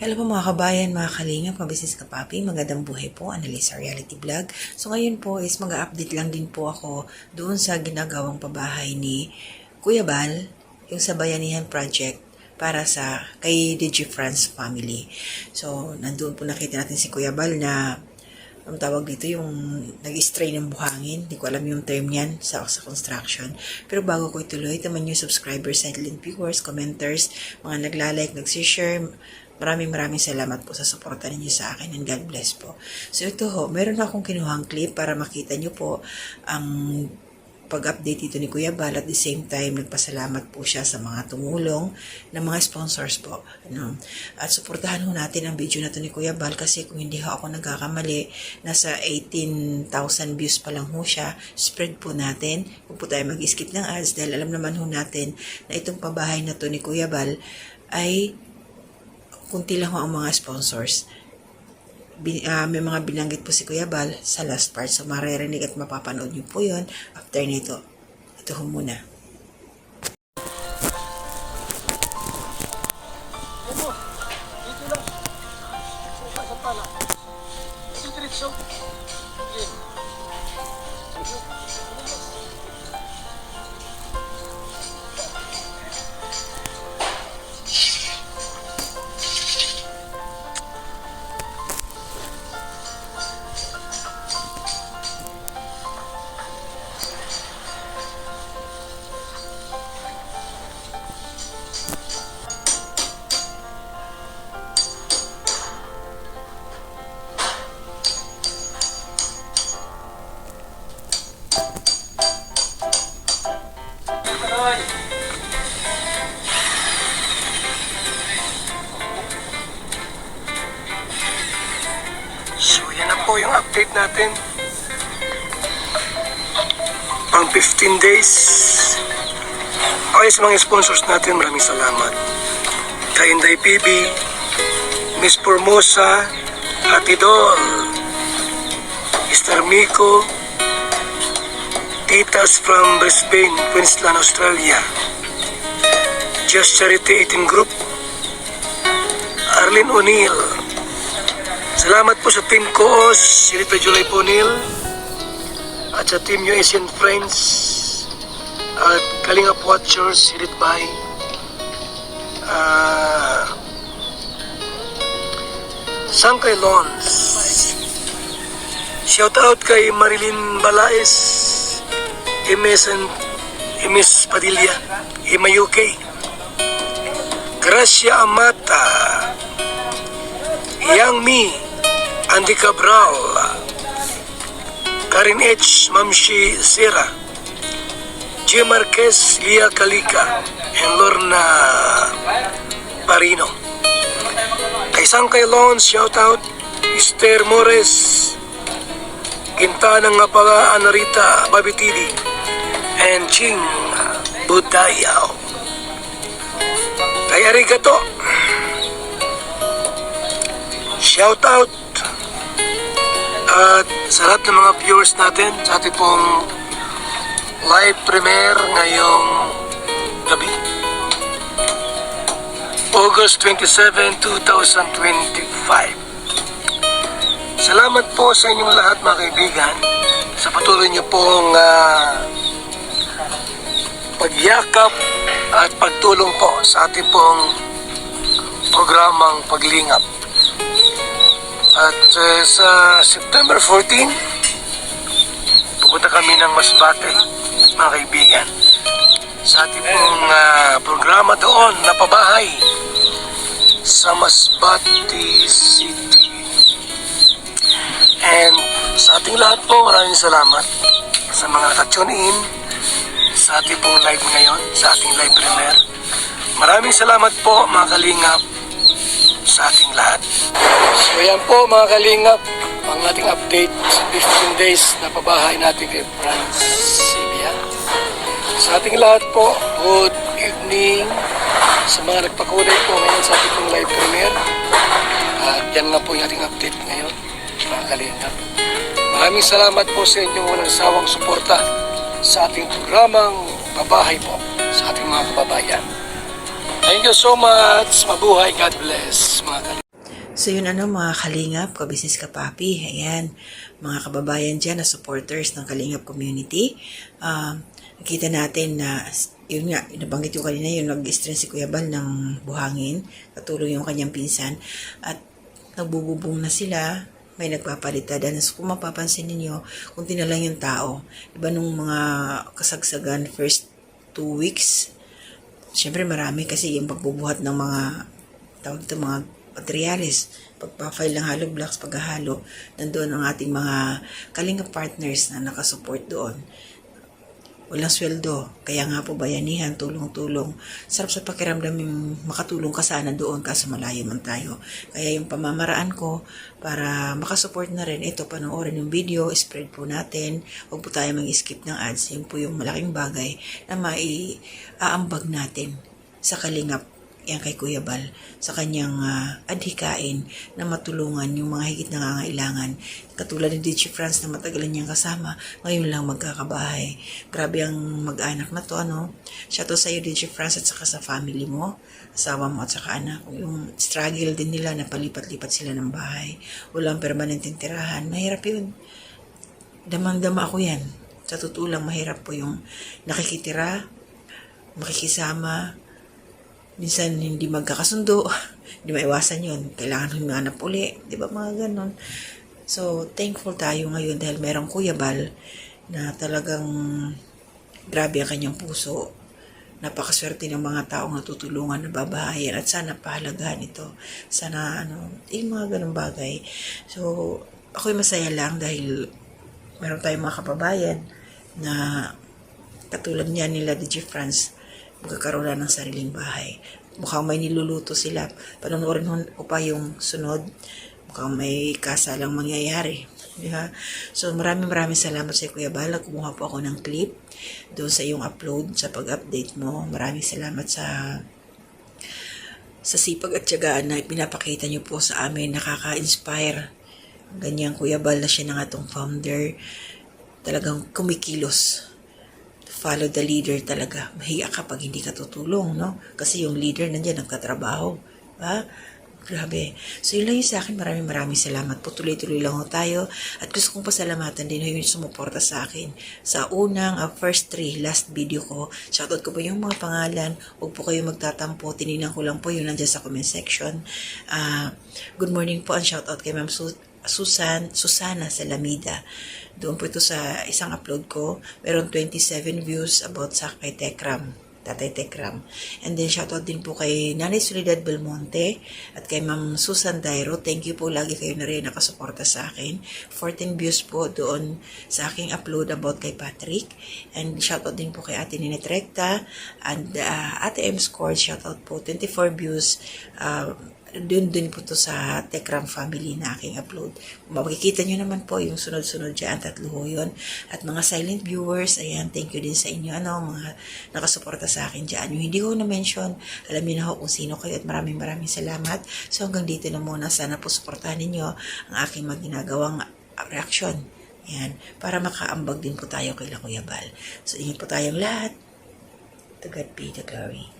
Hello po mga kabayan, mga kalingap, mga business kapapi, magandang buhay po, Annalisa Reality Vlog. So ngayon po is mag-update lang din po ako doon sa ginagawang pabahay ni Kuya Bal, yung sa Bayanihan Project para sa kay DigiFrance family. So nandoon po nakita natin si Kuya Bal na ang tawag dito yung nag-stray ng buhangin. Hindi ko alam yung term yan sa construction. Pero bago ko ituloy, naman yung subscribers, silent viewers, commenters, mga naglalike, nagsishare. Maraming salamat po sa suporta ninyo sa akin and God bless po. So ito ho, meron akong kinuhang clip para makita nyo po ang pag-update dito ni Kuya Bal at the same time nagpasalamat po siya sa mga tumulong ng mga sponsors po. At suportahan ho natin ang video na to ni Kuya Bal kasi kung hindi ho ako nagkakamali, nasa 18,000 views pa lang ho siya. Spread po natin. Huwag po tayo mag-skip ng ads dahil alam naman ho natin na itong pabahay na to ni Kuya Bal ay kunti lang ho ang mga sponsors. May mga binanggit po si Kuya Bal sa last part. So, maririnig at mapapanood niyo po yun after nito. Ito ho muna. Dito lang. Sa pala. Diretso. So yan na po yung update natin. Pang 15 days. Okay, sa mga sponsors natin, maraming salamat. Kay Inday PB, Miss Formosa, Atidol, Mr. Miko, Titas from Brisbane, Queensland, Australia, Just Charity Eating Group, Arlene O'Neill. Salamat po sa Team Koos, Sinita July Ponil, at sa Team US and Friends, at Kalingap Watchers, Hirit by Sangkay Lons. Shout out kay Marilyn Balaes, MS Padilla, Ima UK, Gracia Amata, Yang Mi, Andy Cabral, Karin H, Mamshi Sera, G. Marquez, Lia Calica, and Lorna Parino. Kay Sangkay Lons, shout out, Esther Mores, Quintana nga pala, Anarita Babitidi, and Ching Budayaw. Kay Arigato, shout out at sa lahat ng mga viewers natin sa ating pong live premiere ngayong gabi, August 27, 2025. Salamat po sa inyong lahat mga kaibigan sa patuloy niyo pong pagyakap at pagtulong po sa ating pong programang Paglingap. At sa September 14, pupunta kami ng Masbate, mga kaibigan, sa ating pong programa doon na pabahay sa Masbate City. And sa ating lahat po, maraming salamat sa mga nakatune in sa ating pong live ngayon, sa ating live premiere. Maraming salamat po mga kalingap sa ating lahat. So yan po mga kalingap, ang ating update sa 15 days na pabahay natin kay Francivia. Sa ating lahat po, good evening sa mga nagpakulay po ngayon sa ating pong live premiere. At yan nga po yung ating update ngayon, mga kalingap. Maraming salamat po sa inyong walang sawang suporta sa ating programang pabahay po sa ating mga kababayan. Thank you so much. Mabuhay. God bless, mga kalingap. So yun mga kalingap, kabisnes kapapi, ayan, mga kababayan dyan na supporters ng Kalingap community. Nakita natin na, yun nga, nabanggit ko kanina, yung nag-stress si Kuya Bal ng buhangin, katulong yung kanyang pinsan, at nagbububong na sila, may nagpapalitadan. So kung mapapansin ninyo, kunti na lang yung tao. Diba nung mga kasagsagan, first 2 weeks, syempre marami kasi yung pagbubuhat ng mga mga materialis, pagpa-file ng hollow blocks, paghahalo, nandoon ang ating mga Kalingap partners na nakasupport doon. Walang sweldo, kaya nga po bayanihan, tulong-tulong. Sarap sa pakiramdam yung makatulong ka sana doon kaso malayo man tayo. Kaya yung pamamaraan ko para makasupport na rin, ito, panoorin yung video, spread po natin, huwag po tayo mag-skip ng ads. Yun po yung malaking bagay na maiaambag natin sa Kalingap, yan kay Kuya Bal, sa kanyang adhikain na matulungan yung mga higit nangangailangan. Katulad ni DJ France na matagalan niyang kasama, ngayon lang magkakabahay. Grabe ang mag-anak na to, Shout out sa iyo, DJ France, at saka sa family mo, asawa mo at saka anak. Yung struggle din nila na palipat-lipat sila ng bahay. Walang permanenteng tirahan. Mahirap yun. Damang-dama ako yan. Sa totoo lang, mahirap po yung nakikitira, makikisama, minsan hindi magkakasundo, hindi maiwasan yun. Kailangan humanap uli, di ba mga ganon. So, thankful tayo ngayon dahil merong Kuya Bal na talagang grabe ang kanyang puso. Napakaswerte ng mga taong natutulungan, nababahayan, at sana pahalagahan ito. Sana, yung mga ganong bagay. So, ako'y masaya lang dahil meron tayong mga kababayan na katulad niya nila DJ France, magkakaroon na ng sariling bahay. Mukhang may niluluto sila. Panonoorin ko pa yung sunod. Mukhang may kasalang mangyayari. Diba? So maraming salamat sa Kuya Bal. Kumuha po ako ng clip doon sa iyong upload, sa pag-update mo. Maraming salamat sa sipag at tiyagaan na pinapakita niyo po sa amin. Nakaka-inspire. Ganyan Kuya Bal na siya na nga itong founder. Talagang kumikilos. Follow the leader talaga. Mahiya ka pag hindi ka tutulong, Kasi yung leader nandiyan nagtatrabaho. Grabe. So yun lang yung sa akin. Maraming salamat po. Tuloy-tuloy lang tayo. At gusto kong pasalamatan din yung sumuporta sa akin. Sa unang, first 3, last video ko. Shoutout ko po yung mga pangalan. Huwag po kayo magtatampo. Tininan ko lang po yung nandiyan sa comment section. Good morning po. Ang shoutout kay Ma'am Susana Salamida. Doon po ito sa isang upload ko. Meron 27 views about sa kay Tekram, Tatay Tekram. And then shoutout din po kay Nanay Soledad Belmonte at kay Ma'am Susan Dairo. Thank you po, lagi kayo na rin nakasuporta sa akin. 14 views po doon sa aking upload about kay Patrick. And shoutout din po kay Ate Ninette Recta and Ate M Score. Shoutout po, 24 views. Dun po to sa Tekram family na aking upload. Makikita nyo naman po yung sunod-sunod dyan, 3 ho yun. At mga silent viewers, ayan, thank you din sa inyo, mga nakasuporta sa akin dyan. Yung hindi ko na-mention, alam niyo na ho kung sino kayo at maraming salamat. So hanggang dito na muna, sana po suportahan ninyo ang aking maginagawang reaction. Ayan, para makaambag din po tayo kay Kuya Bal. So ingat po tayong lahat. To God be the glory.